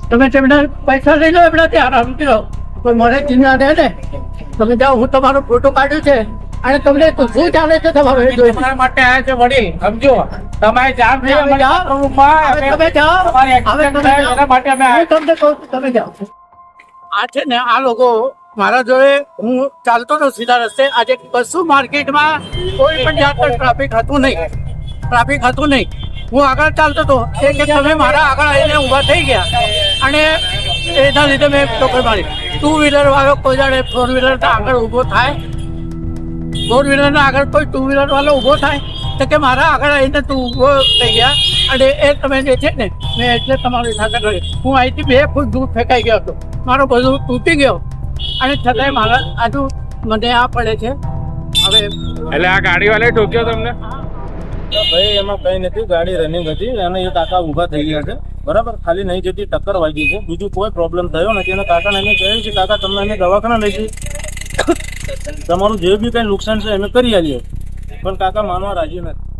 તમે તેમને પૈસા લઈ લો એમનાથી આરામથી રહો. કોઈ મને ચિંતા રહે ને તમે જાઓ. હું તમારો ફોટો કાઢ્યો છે અને તમને તો શું ચાલે છે તમારું એ જોઈ. તમારા માટે આવ્યા છે વડીલ, સમજો તમે જામ છે હવે જાઓ. તમે જાઓ. હવે તમે જાઓ. એના માટે અમે હું તમને કહું છું, તમે જાઓ. આ છે ને આ લોકો મારા જોડે હું ચાલતો હતો સીધા રસ્તે. આજે કશું માર્કેટમાં કોઈ પણ જાતનું ટ્રાફિક હતું નહીં. હું આગળ ચાલતો હતો કે તમે મારા આગળ આવીને ઊભા થઈ ગયા અને એના લીધે મેં ટોકર મારી. 2 વ્હીલર વાળો કોઈ જાણે 4 વ્હીલર આગળ ઊભો થાય, 4 વ્હીલર આગળ કોઈ 2 વ્હીલર વાળો ઊભો થાય તો કે મારા આગળ આવીને તું ઊભો થઈ ગયા અને એ તમે જે છે ને મેં એટલે તમારી સાથે કરી. હું અહીંથી 2 ફૂટ દૂર ફેંકાઈ ગયો હતો. મારો બધું તૂટી ગયો અને છતાંય મારા આજુ મને આ પડે છે. હવે એટલે આ ગાડી વાળે ઠોક્યો તમને? ભાઈ એમાં કઈ નથી, ગાડી રનિંગ હતી અને એ કાકા ઊભા થઈ ગયા છે, બરાબર. ખાલી નહીં જતી ટક્કર વાગી છે, બીજું કોઈ પ્રોબ્લેમ થયો નથી. અને કાકાને એને કહ્યું છે કાકા તમને એને દવાખાના લઈ જઈ, તમારું જે બી કઈ નુકસાન છે અમે કરી આવીએ, પણ કાકા માનવા રાજી નથી.